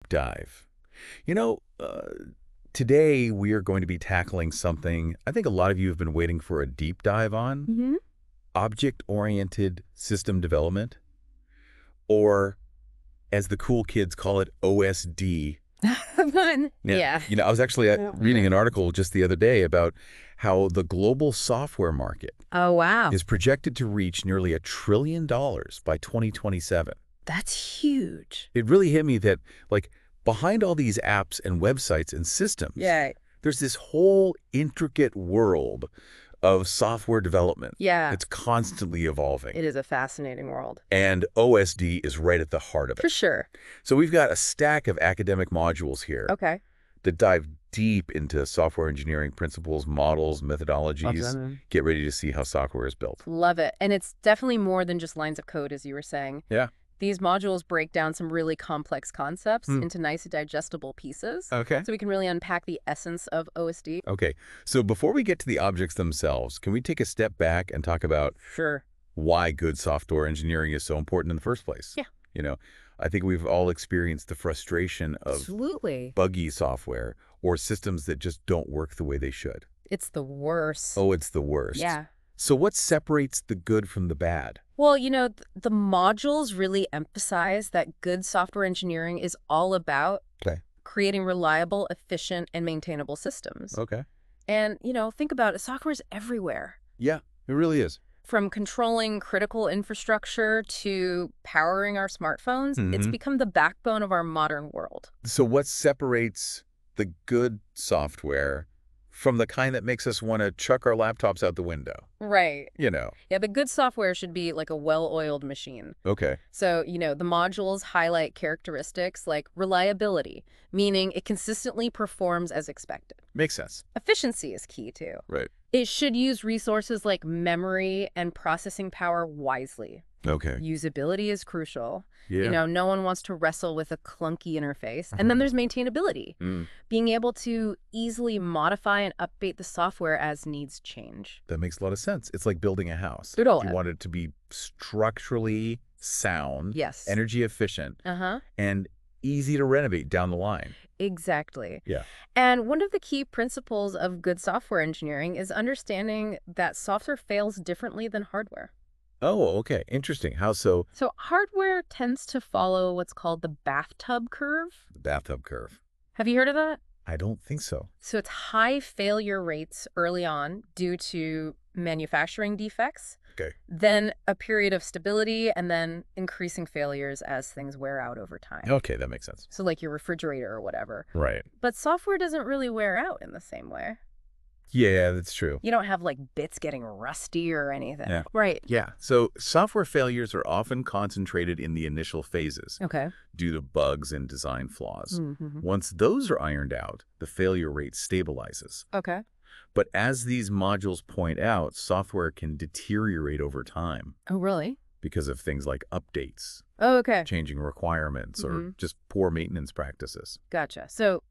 dive. You know, today we are going to be tackling something I think a lot of you have been waiting for a deep dive on. Mm-hmm. Object-oriented system development, or as the cool kids call it, OSD. Fun. Yeah. You know, I was actually reading an article just the other day about how the global software market Oh, wow. is projected to reach nearly $1 trillion by 2027. That's huge. It really hit me that, like, behind all these apps and websites and systems, there's this whole intricate world of software development. Yeah. It's constantly evolving. It is a fascinating world. And OSD is right at the heart of it. For sure. So we've got a stack of academic modules here Okay. that dive deep into software engineering principles, models, methodologies. Get ready to see how software is built. Love it. And it's definitely more than just lines of code, as you were saying. Yeah. These modules break down some really complex concepts into nice, digestible pieces. Okay. So we can really unpack the essence of OSD. Okay. So before we get to the objects themselves, can we take a step back and talk about Sure. why good software engineering is so important in the first place? Yeah. You know, I think we've all experienced the frustration of Absolutely. buggy software or systems that just don't work the way they should. It's the worst. Oh, it's the worst. Yeah. So what separates the good from the bad? Well, you know, the modules really emphasize that good software engineering is all about creating reliable, efficient, and maintainable systems. Okay. And, you know, think about it. Software's everywhere. Yeah, it really is. From controlling critical infrastructure to powering our smartphones, it's become the backbone of our modern world. So what separates the good software from the kind that makes us want to chuck our laptops out the window? Right. You know. Yeah, the good software should be like a well-oiled machine. Okay. So, you know, the modules highlight characteristics like reliability, meaning it consistently performs as expected. Makes sense. Efficiency is key, too. Right. It should use resources like memory and processing power wisely. Okay. Usability is crucial. Yeah. You know, no one wants to wrestle with a clunky interface. And then there's maintainability, being able to easily modify and update the software as needs change. That makes a lot of sense. It's like building a house. You want it to be structurally sound, Yes. energy efficient, and easy to renovate down the line. Exactly. Yeah. And one of the key principles of good software engineering is understanding that software fails differently than hardware. Oh, okay. Interesting. How so? So hardware tends to follow what's called the bathtub curve. The bathtub curve. Have you heard of that? I don't think so. So it's high failure rates early on due to manufacturing defects. Okay. Then a period of stability, and then increasing failures as things wear out over time. Okay, that makes sense. So like your refrigerator or whatever. Right. But software doesn't really wear out in the same way. Yeah, that's true. You don't have like bits getting rusty or anything. Yeah. Right. Yeah. So software failures are often concentrated in the initial phases Okay. due to bugs and design flaws. Mm-hmm. Once those are ironed out, the failure rate stabilizes. Okay. But as these modules point out, software can deteriorate over time Oh, really? because of things like updates, Oh, okay. changing requirements, or just poor maintenance practices. Gotcha. So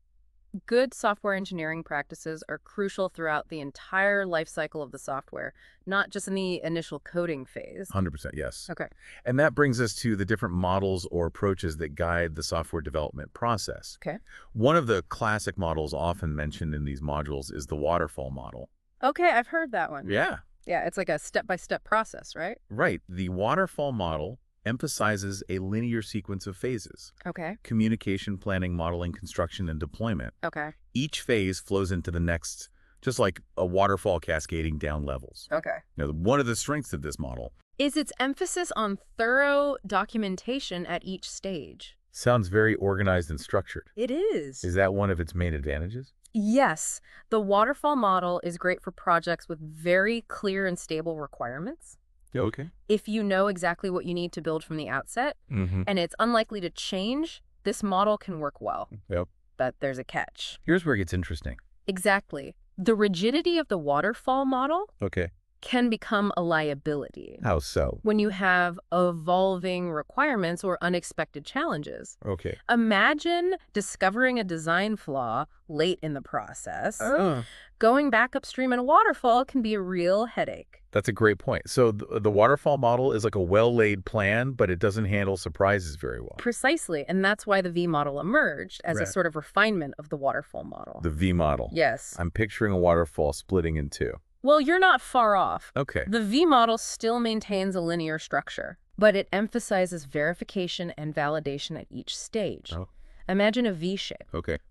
good software engineering practices are crucial throughout the entire life cycle of the software, not just in the initial coding phase. 100%, yes. Okay. And that brings us to the different models or approaches that guide the software development process. Okay. One of the classic models often mentioned in these modules is the waterfall model. Okay, I've heard that one. Yeah. Yeah, it's like a step-by-step process, right? Right. The waterfall model emphasizes a linear sequence of phases: Okay. communication, planning, modeling, construction, and deployment. Okay. Each phase flows into the next, just like a waterfall cascading down levels. Okay. Now, one of the strengths of this model Is its emphasis on thorough documentation at each stage. sounds very organized and structured. It is. Is that one of its main advantages? Yes. The waterfall model is great for projects with very clear and stable requirements. Okay. If you know exactly what you need to build from the outset, and it's unlikely to change, this model can work well. Yep. But there's a catch. Here's where it gets interesting. Exactly. The rigidity of the waterfall model Okay. can become a liability. How so? When you have evolving requirements or unexpected challenges. Okay. Imagine discovering a design flaw late in the process. Oh. Going back upstream in a waterfall can be a real headache. That's a great point. So the waterfall model is like a well-laid plan, but it doesn't handle surprises very well. Precisely, and that's why the V model emerged as a sort of refinement of the waterfall model. The V model. Yes. I'm picturing a waterfall splitting in two. Well, you're not far off. Okay. The V model still maintains a linear structure, but it emphasizes verification and validation at each stage. Oh. Imagine a V shape,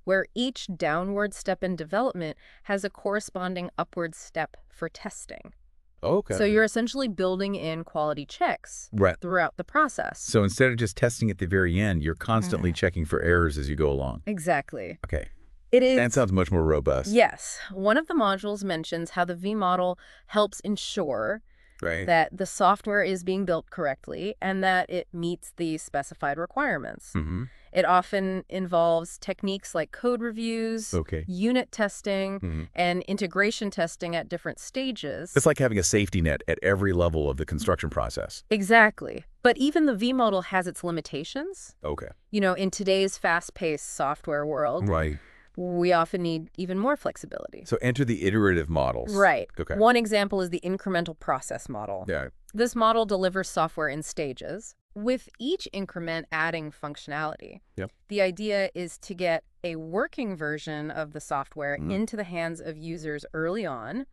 where each downward step in development has a corresponding upward step for testing. Okay. So you're essentially building in quality checks throughout the process. So instead of just testing at the very end, you're constantly checking for errors as you go along. Exactly. Okay. It is. That sounds much more robust. Yes. One of the modules mentions how the V model helps ensure that the software is being built correctly and that it meets the specified requirements. It often involves techniques like code reviews, unit testing, and integration testing at different stages. It's like having a safety net at every level of the construction process. Exactly. But even the V model has its limitations. Okay. You know, in today's fast-paced software world, we often need even more flexibility. So enter the iterative models. Right. Okay. One example is the incremental process model. Yeah. This model delivers software in stages, with each increment adding functionality. Yep. The idea is to get a working version of the software into the hands of users early on,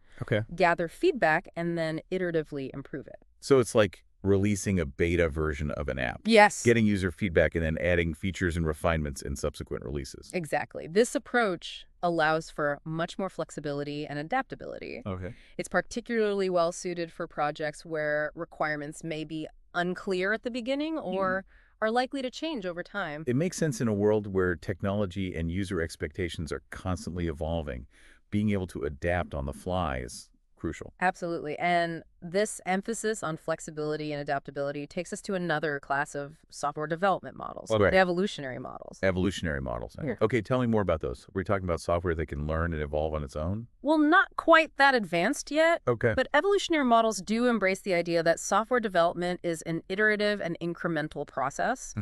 gather feedback, and then iteratively improve it. So it's like releasing a beta version of an app. Yes. Getting user feedback and then adding features and refinements in subsequent releases. Exactly. This approach allows for much more flexibility and adaptability. Okay. It's particularly well suited for projects where requirements may be unclear at the beginning or are likely to change over time. It makes sense in a world where technology and user expectations are constantly evolving. Being able to adapt on the fly is crucial. Absolutely. And this emphasis on flexibility and adaptability takes us to another class of software development models, the evolutionary models. Evolutionary models. Okay, tell me more about those. We're talking about software that can learn and evolve on its own? Well, not quite that advanced yet. Okay. But evolutionary models do embrace the idea that software development is an iterative and incremental process.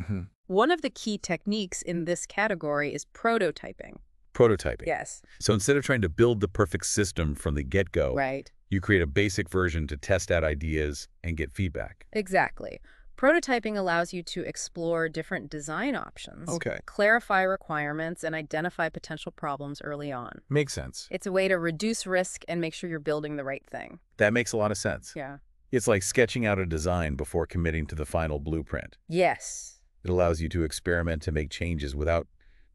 One of the key techniques in this category is prototyping. Prototyping. Yes. So instead of trying to build the perfect system from the get-go, you create a basic version to test out ideas and get feedback. Exactly. Prototyping allows you to explore different design options, clarify requirements, and identify potential problems early on. Makes sense. It's a way to reduce risk and make sure you're building the right thing. That makes a lot of sense. Yeah. It's like sketching out a design before committing to the final blueprint. Yes. It allows you to experiment to make changes without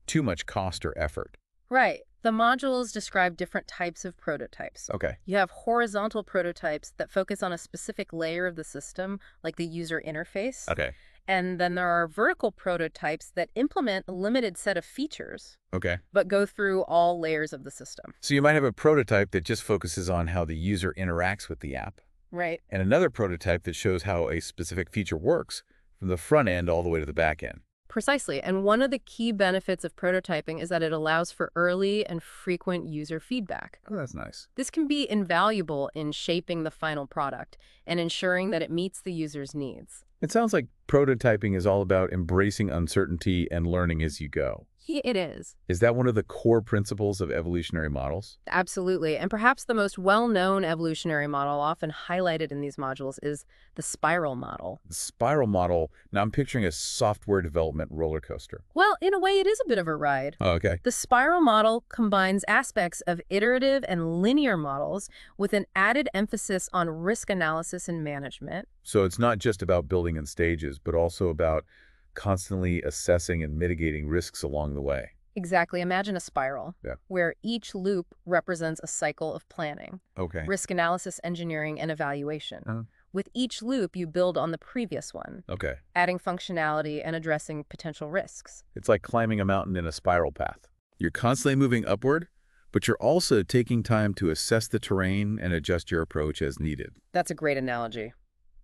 too much cost or effort. Right. The modules describe different types of prototypes. Okay. You have horizontal prototypes that focus on a specific layer of the system, like the user interface. Okay. And then there are vertical prototypes that implement a limited set of features, but go through all layers of the system. So you might have a prototype that just focuses on how the user interacts with the app. Right. And another prototype that shows how a specific feature works from the front end all the way to the back end. Precisely. And one of the key benefits of prototyping is that it allows for early and frequent user feedback. Oh, that's nice. This can be invaluable in shaping the final product and ensuring that it meets the user's needs. It sounds like prototyping is all about embracing uncertainty and learning as you go. It is. Is that one of the core principles of evolutionary models? Absolutely. And perhaps the most well-known evolutionary model often highlighted in these modules is the spiral model. The spiral model, now I'm picturing a software development roller coaster. Well, in a way, it is a bit of a ride. Oh, okay. The spiral model combines aspects of iterative and linear models with an added emphasis on risk analysis and management. So it's not just about building in stages, but also about constantly assessing and mitigating risks along the way. Exactly. Imagine a spiral where each loop represents a cycle of planning, risk analysis, engineering, and evaluation. With each loop, you build on the previous one, adding functionality and addressing potential risks. It's like climbing a mountain in a spiral path. You're constantly moving upward, but you're also taking time to assess the terrain and adjust your approach as needed. That's a great analogy.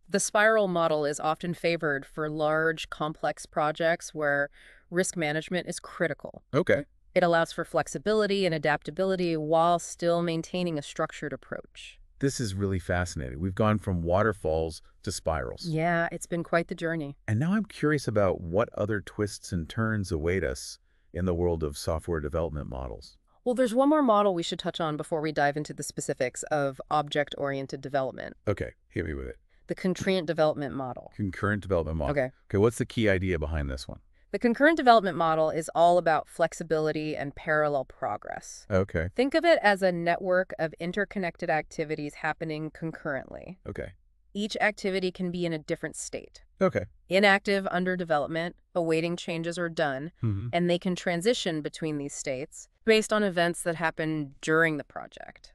The spiral model is often favored for large, complex projects where risk management is critical. It allows for flexibility and adaptability while still maintaining a structured approach. This is really fascinating. We've gone from waterfalls to spirals. Yeah, it's been quite the journey. And now I'm curious about what other twists and turns await us in the world of software development models. Well, there's one more model we should touch on before we dive into the specifics of object-oriented development. Okay, hit me with it. The concurrent development model. Concurrent development model. Okay, what's the key idea behind this one? The concurrent development model is all about flexibility and parallel progress. Okay. Think of it as a network of interconnected activities happening concurrently. Okay. Each activity can be in a different state. Okay. Inactive, under development, awaiting changes, or done, and they can transition between these states based on events that happen during the project.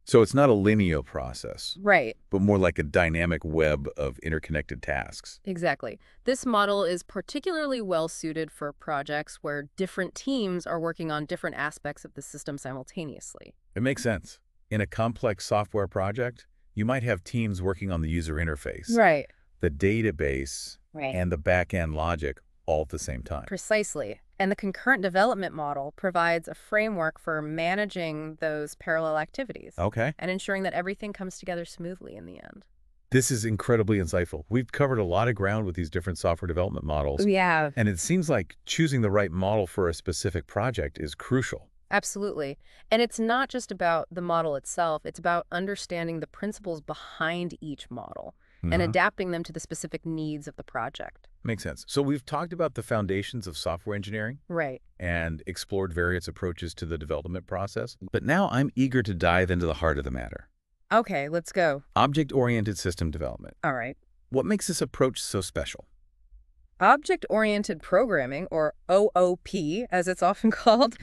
So it's not a linear process. Right. But more like a dynamic web of interconnected tasks. Exactly. This model is particularly well suited for projects where different teams are working on different aspects of the system simultaneously. It makes sense. In a complex software project, you might have teams working on the user interface, Right. the database, and the back-end logic all at the same time. Precisely. And the concurrent development model provides a framework for managing those parallel activities. Okay. And ensuring that everything comes together smoothly in the end. This is incredibly insightful. We've covered a lot of ground with these different software development models. Yeah. And it seems like choosing the right model for a specific project is crucial. Absolutely. And it's not just about the model itself. It's about understanding the principles behind each model and adapting them to the specific needs of the project. Makes sense. So we've talked about the foundations of software engineering. Right. And explored various approaches to the development process. But now I'm eager to dive into the heart of the matter. Okay, let's go. Object-oriented system development. All right. What makes this approach so special? Object-oriented programming, or OOP, as it's often called,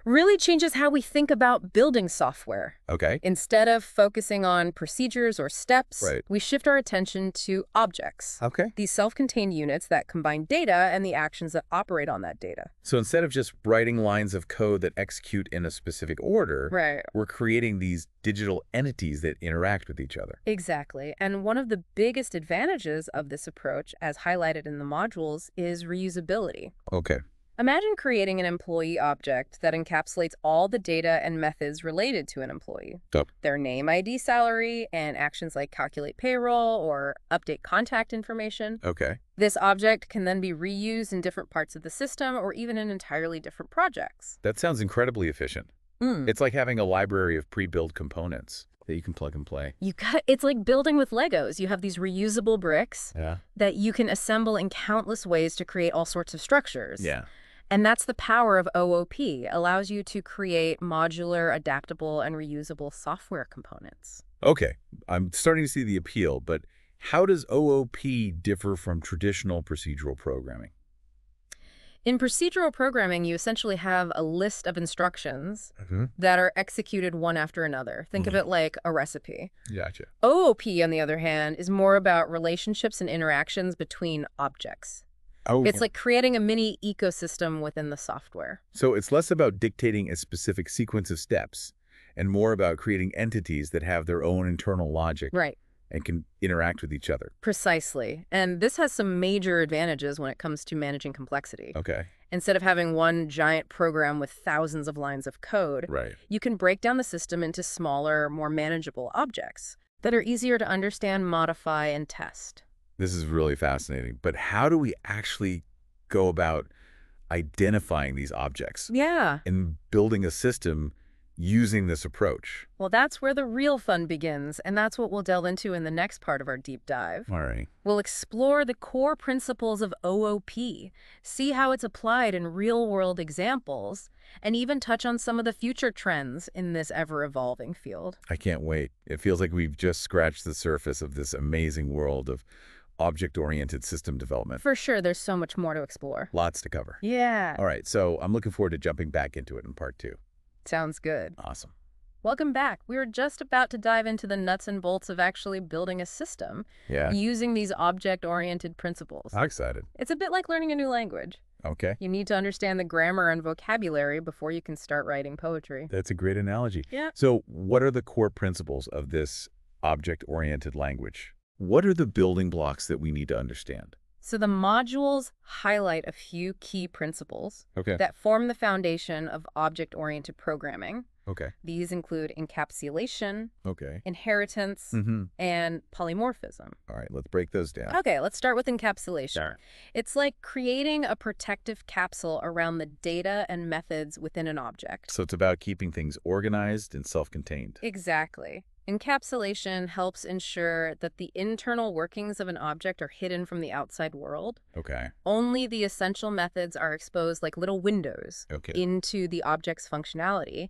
really changes how we think about building software. Okay. Instead of focusing on procedures or steps, we shift our attention to objects. Okay. These self-contained units that combine data and the actions that operate on that data. So instead of just writing lines of code that execute in a specific order, we're creating these digital entities that interact with each other. Exactly. And one of the biggest advantages of this approach, as highlighted in the modules, is reusability. Okay. Imagine creating an employee object that encapsulates all the data and methods related to an employee. Their name, ID, salary, and actions like calculate payroll or update contact information. Okay. This object can then be reused in different parts of the system or even in entirely different projects. That sounds incredibly efficient. It's like having a library of pre-built components that you can plug and play. It's like building with Legos. You have these reusable bricks that you can assemble in countless ways to create all sorts of structures. And that's the power of OOP. Allows you to create modular, adaptable, and reusable software components. Okay, I'm starting to see the appeal, but how does OOP differ from traditional procedural programming? In procedural programming, you essentially have a list of instructions that are executed one after another. Think of it like a recipe. Gotcha. OOP, on the other hand, is more about relationships and interactions between objects. It's like creating a mini ecosystem within the software. So it's less about dictating a specific sequence of steps and more about creating entities that have their own internal logic. And can interact with each other. Precisely. And this has some major advantages when it comes to managing complexity. Okay. Instead of having one giant program with thousands of lines of code, you can break down the system into smaller, more manageable objects that are easier to understand, modify, and test. This is really fascinating. But how do we actually go about identifying these objects? And building a system using this approach? Well, that's where the real fun begins, and that's what we'll delve into in the next part of our deep dive. All right. We'll explore the core principles of OOP, see how it's applied in real-world examples, and even touch on some of the future trends in this ever-evolving field. I can't wait. It feels like we've just scratched the surface of this amazing world of object-oriented system development. For sure, there's so much more to explore. Lots to cover. Yeah. All right, so I'm looking forward to jumping back into it in part 2. Sounds good. Awesome. Welcome back. We were just about to dive into the nuts and bolts of actually building a system using these object-oriented principles. I'm excited. It's a bit like learning a new language. Okay. You need to understand the grammar and vocabulary before you can start writing poetry. That's a great analogy. Yeah. So what are the core principles of this object-oriented language? What are the building blocks that we need to understand? So the modules highlight a few key principles that form the foundation of object-oriented programming. These include encapsulation, inheritance, and polymorphism. All right, let's break those down. Okay, let's start with encapsulation. Sure. It's like creating a protective capsule around the data and methods within an object. So it's about keeping things organized and self-contained. Exactly. Encapsulation helps ensure that the internal workings of an object are hidden from the outside world. Only the essential methods are exposed like little windows into the object's functionality.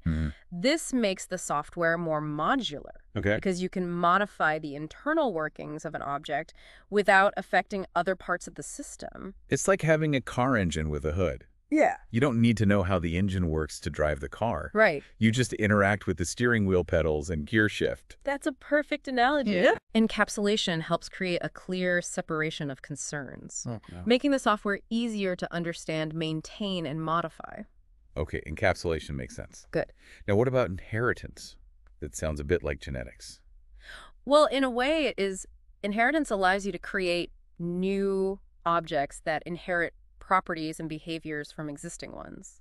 This makes the software more modular because you can modify the internal workings of an object without affecting other parts of the system. It's like having a car engine with a hood. Yeah. You don't need to know how the engine works to drive the car. Right. You just interact with the steering wheel pedals and gear shift. That's a perfect analogy. Yeah. Encapsulation helps create a clear separation of concerns, making the software easier to understand, maintain, and modify. Okay, encapsulation makes sense. Good. Now, what about inheritance? That sounds a bit like genetics. Well, in a way, inheritance allows you to create new objects that inherit properties and behaviors from existing ones.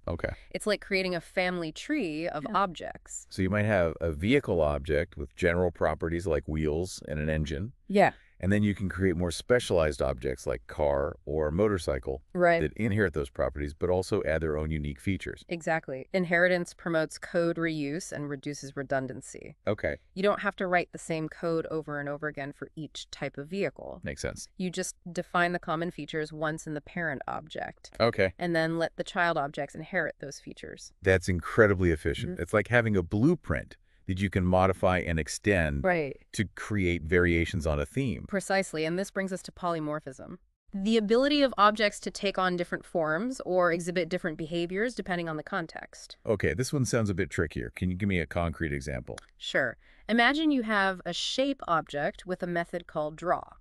It's like creating a family tree of objects. So you might have a vehicle object with general properties like wheels and an engine. Yeah. And then you can create more specialized objects like car or motorcycle that inherit those properties, but also add their own unique features. Exactly. Inheritance promotes code reuse and reduces redundancy. You don't have to write the same code over and over again for each type of vehicle. Makes sense. You just define the common features once in the parent object. And then let the child objects inherit those features. That's incredibly efficient. It's like having a blueprint that you can modify and extend to create variations on a theme. Precisely, and this brings us to polymorphism. The ability of objects to take on different forms or exhibit different behaviors depending on the context. Okay, this one sounds a bit trickier. Can you give me a concrete example? Sure. Imagine you have a shape object with a method called draw.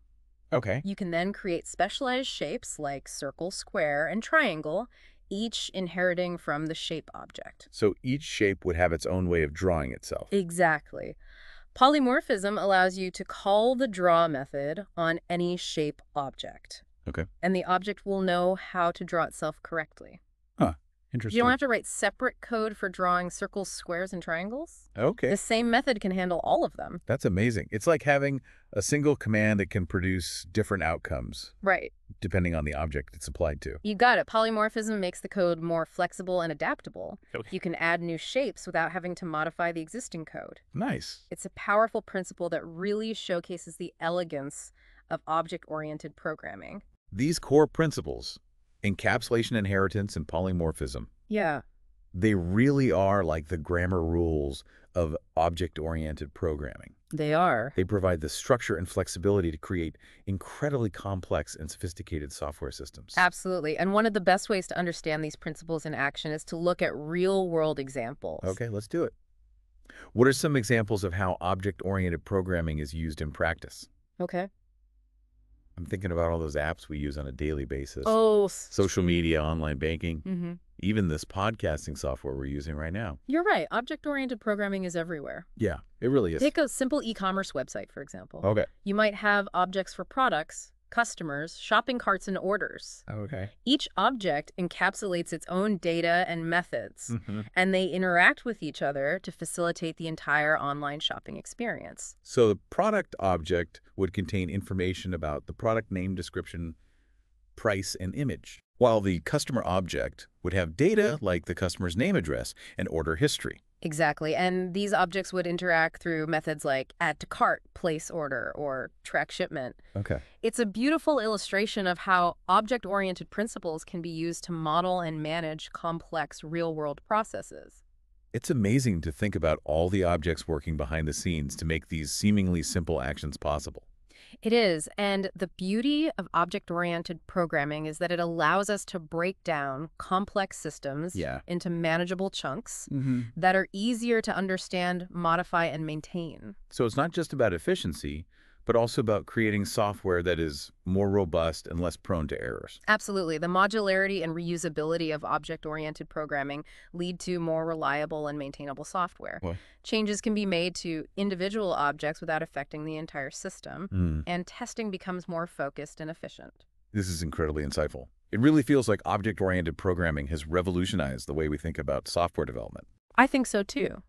You can then create specialized shapes like circle, square, and triangle, each inheriting from the shape object. So each shape would have its own way of drawing itself. Exactly. Polymorphism allows you to call the draw method on any shape object. And the object will know how to draw itself correctly. Interesting. You don't have to write separate code for drawing circles, squares, and triangles. The same method can handle all of them. That's amazing. It's like having a single command that can produce different outcomes. Depending on the object it's applied to. You got it. Polymorphism makes the code more flexible and adaptable. You can add new shapes without having to modify the existing code. Nice. It's a powerful principle that really showcases the elegance of object-oriented programming. These core principles, encapsulation, inheritance, and polymorphism. They really are like the grammar rules of object-oriented programming. They are. They provide the structure and flexibility to create incredibly complex and sophisticated software systems. Absolutely. And one of the best ways to understand these principles in action is to look at real-world examples. Okay, let's do it. What are some examples of how object-oriented programming is used in practice? I'm thinking about all those apps we use on a daily basis. Social media, online banking, even this podcasting software we're using right now. You're right. Object-oriented programming is everywhere. Yeah, it really is. Take a simple e-commerce website, for example. You might have objects for products, customers, shopping carts, and orders. Each object encapsulates its own data and methods, and they interact with each other to facilitate the entire online shopping experience. So the product object would contain information about the product name, description, price, and image, while the customer object would have data like the customer's name, address, and order history. Exactly. And these objects would interact through methods like add to cart, place order, or track shipment. It's a beautiful illustration of how object-oriented principles can be used to model and manage complex real-world processes. It's amazing to think about all the objects working behind the scenes to make these seemingly simple actions possible. It is, and the beauty of object-oriented programming is that it allows us to break down complex systems into manageable chunks that are easier to understand, modify, and maintain. So it's not just about efficiency, but also about creating software that is more robust and less prone to errors. Absolutely. The modularity and reusability of object-oriented programming lead to more reliable and maintainable software. Changes can be made to individual objects without affecting the entire system, and testing becomes more focused and efficient. This is incredibly insightful. It really feels like object-oriented programming has revolutionized the way we think about software development. I think so too.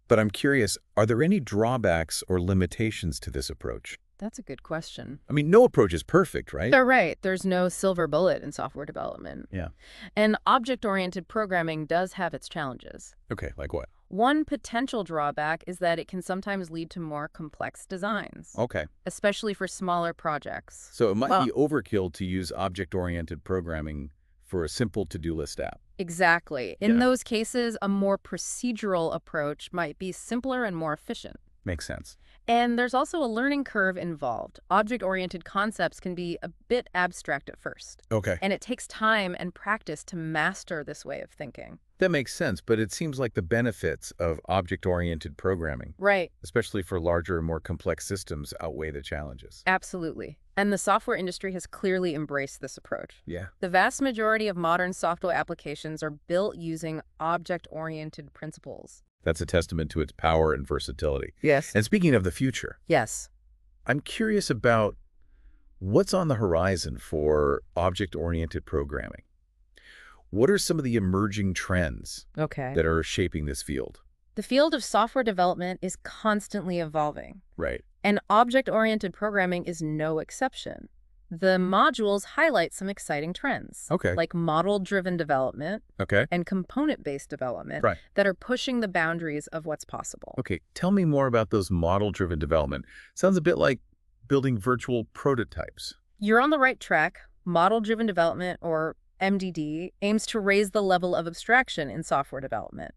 But I'm curious, are there any drawbacks or limitations to this approach? That's a good question. I mean, no approach is perfect, right? They're right. There's no silver bullet in software development. Yeah. And object-oriented programming does have its challenges. Okay, like what? One potential drawback is that it can sometimes lead to more complex designs. Okay. Especially for smaller projects. So it might be overkill to use object-oriented programming for a simple to-do list app. Exactly. In those cases, a more procedural approach might be simpler and more efficient. Makes sense. And there's also a learning curve involved. Object-oriented concepts can be a bit abstract at first. Okay. And it takes time and practice to master this way of thinking. That makes sense, but it seems like the benefits of object-oriented programming, right, especially for larger and more complex systems, outweigh the challenges. Absolutely. And the software industry has clearly embraced this approach. Yeah. The vast majority of modern software applications are built using object-oriented principles. That's a testament to its power and versatility. Yes. And speaking of the future, yes, I'm curious about what's on the horizon for object-oriented programming. What are some of the emerging trends that are shaping this field? The field of software development is constantly evolving. Right. And object-oriented programming is no exception. The modules highlight some exciting trends, like model-driven development and component-based development that are pushing the boundaries of what's possible. Okay, tell me more about those model-driven development. Sounds a bit like building virtual prototypes. You're on the right track. Model-driven development, or MDD, aims to raise the level of abstraction in software development.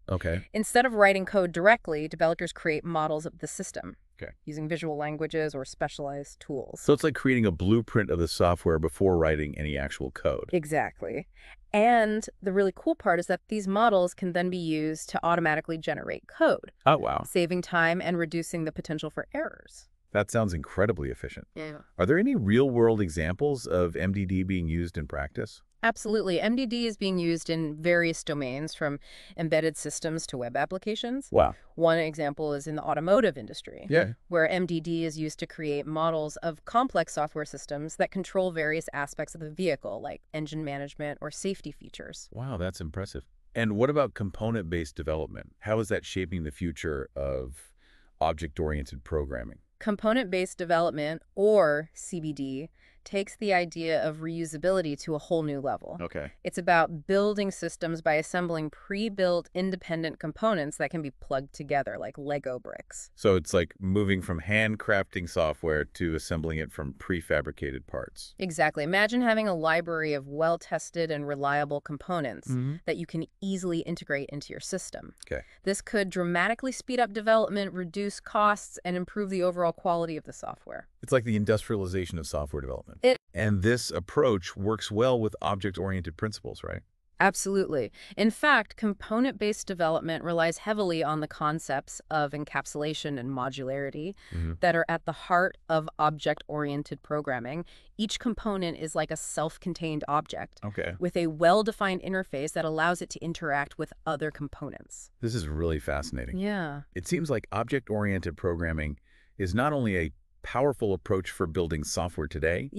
Instead of writing code directly, developers create models of the system. Using visual languages or specialized tools. So it's like creating a blueprint of the software before writing any actual code. Exactly. And the really cool part is that these models can then be used to automatically generate code. Oh, wow. Saving time and reducing the potential for errors. That sounds incredibly efficient. Yeah. Are there any real-world examples of MDD being used in practice? Absolutely. MDD is being used in various domains, from embedded systems to web applications. Wow. One example is in the automotive industry, where MDD is used to create models of complex software systems that control various aspects of the vehicle, like engine management or safety features. Wow, that's impressive. And what about component-based development? How is that shaping the future of object-oriented programming? Component-based development, or CBD, takes the idea of reusability to a whole new level. It's about building systems by assembling pre-built independent components that can be plugged together, like Lego bricks. So it's like moving from handcrafting software to assembling it from prefabricated parts. Exactly. Imagine having a library of well-tested and reliable components that you can easily integrate into your system. This could dramatically speed up development, reduce costs, and improve the overall quality of the software. It's like the industrialization of software development. And this approach works well with object-oriented principles, right? Absolutely. In fact, component-based development relies heavily on the concepts of encapsulation and modularity that are at the heart of object-oriented programming. Each component is like a self-contained object with a well-defined interface that allows it to interact with other components. This is really fascinating. Yeah. It seems like object-oriented programming is not only a powerful approach for building software today,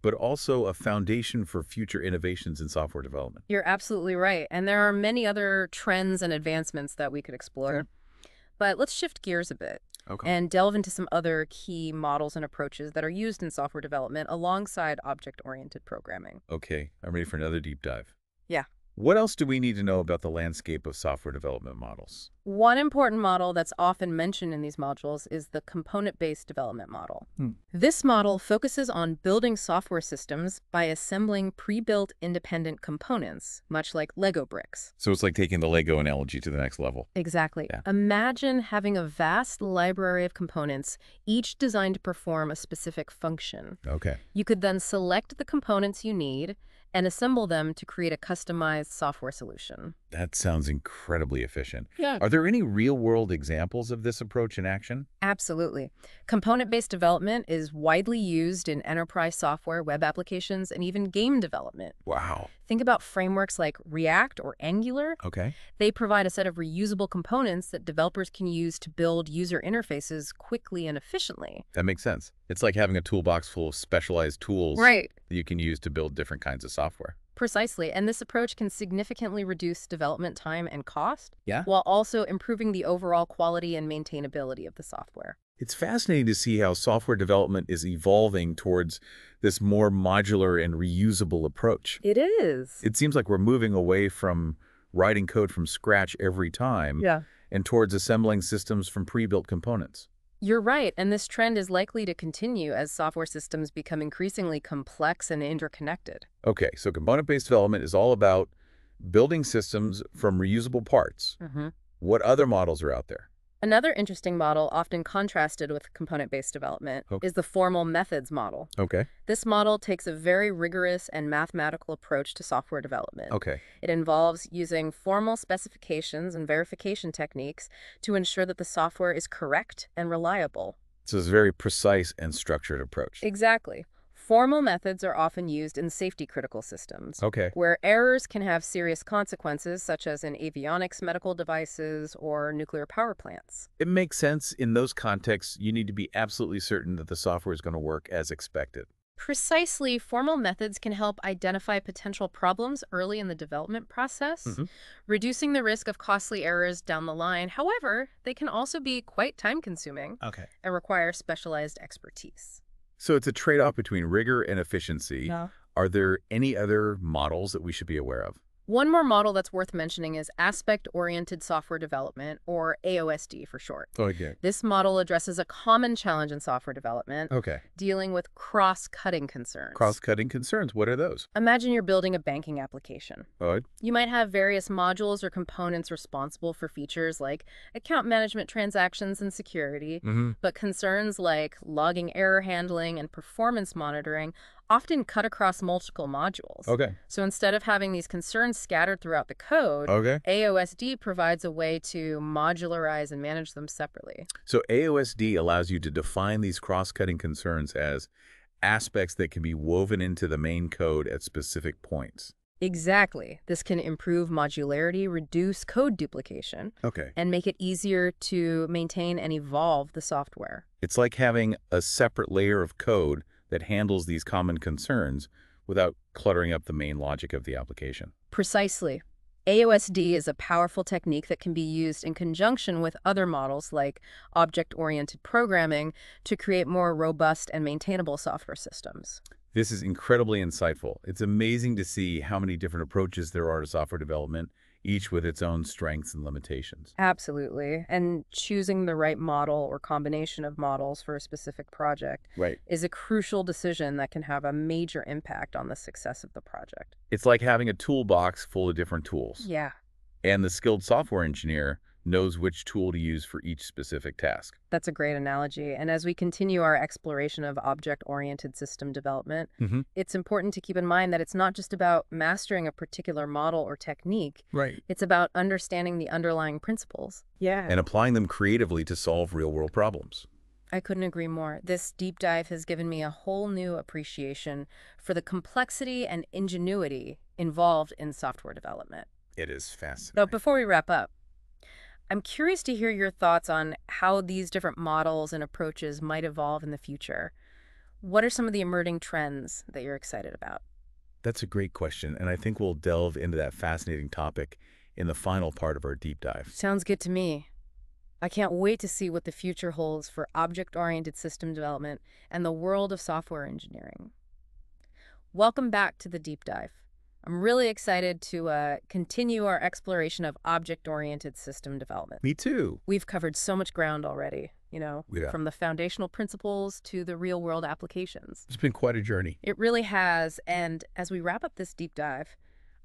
but also a foundation for future innovations in software development. You're absolutely right. And there are many other trends and advancements that we could explore. But let's shift gears a bit and delve into some other key models and approaches that are used in software development alongside object-oriented programming. Okay, I'm ready for another deep dive. Yeah. What else do we need to know about the landscape of software development models? One important model that's often mentioned in these modules is the component-based development model. This model focuses on building software systems by assembling pre-built independent components, much like Lego bricks. So it's like taking the Lego analogy to the next level. Exactly. Imagine having a vast library of components, each designed to perform a specific function. You could then select the components you need and assemble them to create a customized software solution. That sounds incredibly efficient. Yeah. Are there any real-world examples of this approach in action? Absolutely. Component-based development is widely used in enterprise software, web applications, and even game development. Wow. Think about frameworks like React or Angular. Okay. They provide a set of reusable components that developers can use to build user interfaces quickly and efficiently. That makes sense. It's like having a toolbox full of specialized tools Right. that you can use to build different kinds of software. Precisely, and this approach can significantly reduce development time and cost, Yeah? while also improving the overall quality and maintainability of the software. It's fascinating to see how software development is evolving towards this more modular and reusable approach. It is. It seems like we're moving away from writing code from scratch every time and towards assembling systems from pre-built components. You're right, and this trend is likely to continue as software systems become increasingly complex and interconnected. Okay, so component-based development is all about building systems from reusable parts. What other models are out there? Another interesting model, often contrasted with component-based development, is the formal methods model. Okay. This model takes a very rigorous and mathematical approach to software development. Okay. It involves using formal specifications and verification techniques to ensure that the software is correct and reliable. So it's a very precise and structured approach. Exactly. Formal methods are often used in safety-critical systems, where errors can have serious consequences, such as in avionics, medical devices, or nuclear power plants. It makes sense. In those contexts, you need to be absolutely certain that the software is going to work as expected. Precisely, formal methods can help identify potential problems early in the development process, reducing the risk of costly errors down the line. However, they can also be quite time-consuming and require specialized expertise. So it's a trade-off between rigor and efficiency. Are there any other models that we should be aware of? One more model that's worth mentioning is aspect-oriented software development, or AOSD for short. This model addresses a common challenge in software development, dealing with cross-cutting concerns. Cross-cutting concerns, what are those? Imagine you're building a banking application. You might have various modules or components responsible for features like account management, transactions, and security, but concerns like logging, error handling, and performance monitoring often cut across multiple modules. So instead of having these concerns scattered throughout the code, AOSD provides a way to modularize and manage them separately. So AOSD allows you to define these cross-cutting concerns as aspects that can be woven into the main code at specific points. Exactly. This can improve modularity, reduce code duplication, and make it easier to maintain and evolve the software. It's like having a separate layer of code that handles these common concerns without cluttering up the main logic of the application. Precisely. AOSD is a powerful technique that can be used in conjunction with other models like object-oriented programming to create more robust and maintainable software systems. This is incredibly insightful. It's amazing to see how many different approaches there are to software development, each with its own strengths and limitations. Absolutely. And choosing the right model or combination of models for a specific project is a crucial decision that can have a major impact on the success of the project. It's like having a toolbox full of different tools. And the skilled software engineer knows which tool to use for each specific task. That's a great analogy. And as we continue our exploration of object-oriented system development, it's important to keep in mind that it's not just about mastering a particular model or technique. It's about understanding the underlying principles. And applying them creatively to solve real-world problems. I couldn't agree more. This deep dive has given me a whole new appreciation for the complexity and ingenuity involved in software development. It is fascinating. So before we wrap up, I'm curious to hear your thoughts on how these different models and approaches might evolve in the future. What are some of the emerging trends that you're excited about? That's a great question, and I think we'll delve into that fascinating topic in the final part of our deep dive. Sounds good to me. I can't wait to see what the future holds for object-oriented system development and the world of software engineering. Welcome back to the deep dive. I'm really excited to continue our exploration of object-oriented system development. Me too. We've covered so much ground already, from the foundational principles to the real-world applications. It's been quite a journey. It really has, and as we wrap up this deep dive,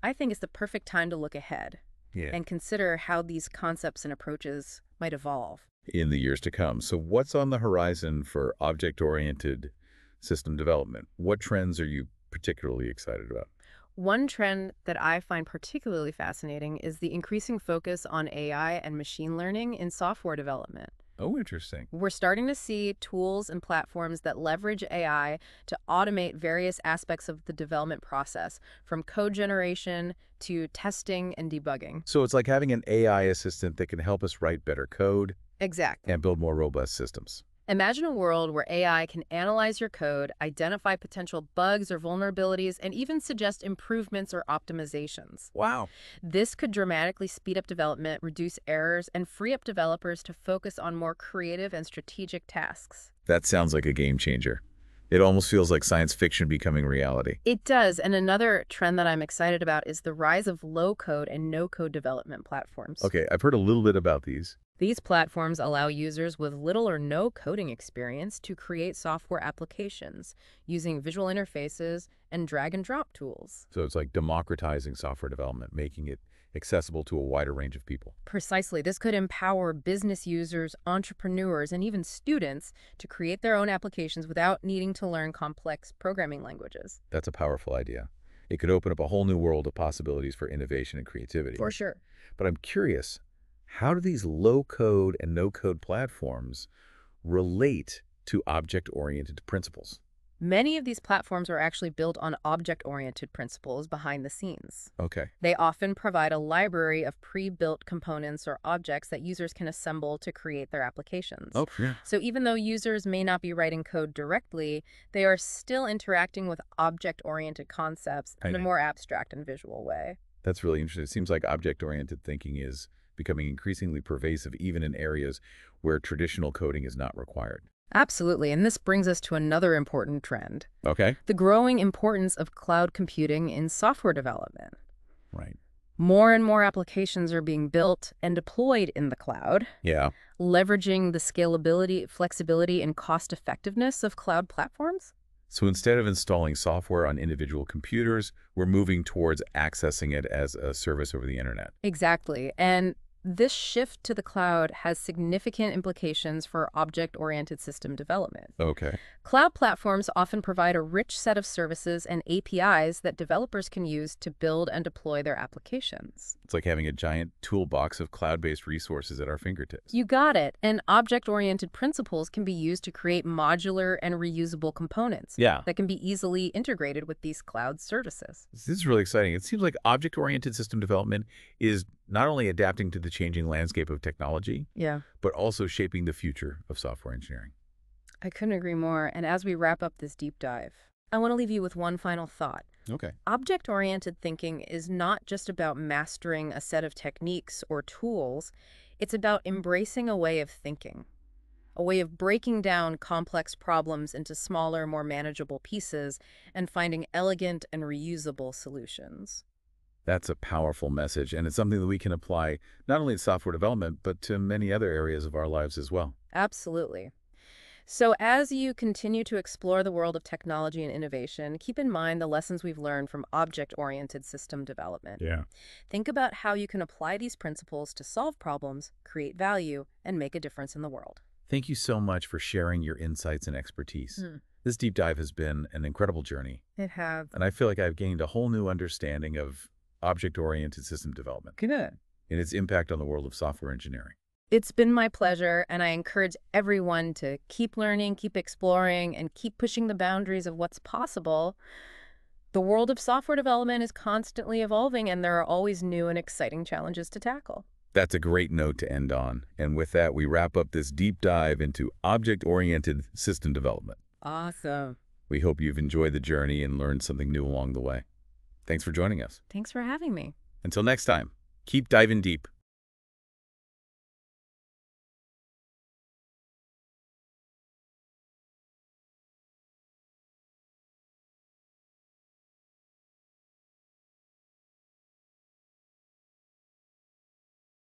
I think it's the perfect time to look ahead and consider how these concepts and approaches might evolve in the years to come. So what's on the horizon for object-oriented system development? What trends are you particularly excited about? One trend that I find particularly fascinating is the increasing focus on AI and machine learning in software development. Oh, interesting. We're starting to see tools and platforms that leverage AI to automate various aspects of the development process, from code generation to testing and debugging. So it's like having an AI assistant that can help us write better code Exactly. and build more robust systems. Imagine a world where AI can analyze your code, identify potential bugs or vulnerabilities, and even suggest improvements or optimizations. Wow. This could dramatically speed up development, reduce errors, and free up developers to focus on more creative and strategic tasks. That sounds like a game changer. It almost feels like science fiction becoming reality. It does, and another trend that I'm excited about is the rise of low-code and no-code development platforms. Okay, I've heard a little bit about these. These platforms allow users with little or no coding experience to create software applications using visual interfaces and drag-and-drop tools. So it's like democratizing software development, making it accessible to a wider range of people. Precisely. This could empower business users, entrepreneurs, and even students to create their own applications without needing to learn complex programming languages. That's a powerful idea. It could open up a whole new world of possibilities for innovation and creativity. For sure. But I'm curious, how do these low-code and no-code platforms relate to object-oriented principles? Many of these platforms are actually built on object-oriented principles behind the scenes. Okay. They often provide a library of pre-built components or objects that users can assemble to create their applications. Oh, yeah. So even though users may not be writing code directly, they are still interacting with object-oriented concepts in a more abstract and visual way. That's really interesting. It seems like object-oriented thinking is becoming increasingly pervasive even in areas where traditional coding is not required. Absolutely, and this brings us to another important trend. Okay. The growing importance of cloud computing in software development. Right. More and more applications are being built and deployed in the cloud, leveraging the scalability, flexibility, and cost-effectiveness of cloud platforms. So instead of installing software on individual computers, we're moving towards accessing it as a service over the internet. Exactly, and this shift to the cloud has significant implications for object-oriented system development. Okay. Cloud platforms often provide a rich set of services and APIs that developers can use to build and deploy their applications. It's like having a giant toolbox of cloud-based resources at our fingertips. You got it. And object-oriented principles can be used to create modular and reusable components that can be easily integrated with these cloud services. This is really exciting. It seems like object-oriented system development is not only adapting to the changing landscape of technology, but also shaping the future of software engineering. I couldn't agree more. And as we wrap up this deep dive, I want to leave you with one final thought. Okay. Object-oriented thinking is not just about mastering a set of techniques or tools. It's about embracing a way of thinking, a way of breaking down complex problems into smaller, more manageable pieces and finding elegant and reusable solutions. That's a powerful message, and it's something that we can apply not only to software development, but to many other areas of our lives as well. Absolutely. So as you continue to explore the world of technology and innovation, keep in mind the lessons we've learned from object-oriented system development. Think about how you can apply these principles to solve problems, create value, and make a difference in the world. Thank you so much for sharing your insights and expertise. This deep dive has been an incredible journey. It has. And I feel like I've gained a whole new understanding of object-oriented system development. Good. And its impact on the world of software engineering. It's been my pleasure, and I encourage everyone to keep learning, keep exploring, and keep pushing the boundaries of what's possible. The world of software development is constantly evolving, and there are always new and exciting challenges to tackle. That's a great note to end on. And with that, we wrap up this deep dive into object-oriented system development. Awesome. We hope you've enjoyed the journey and learned something new along the way. Thanks for joining us. Thanks for having me. Until next time, keep diving deep.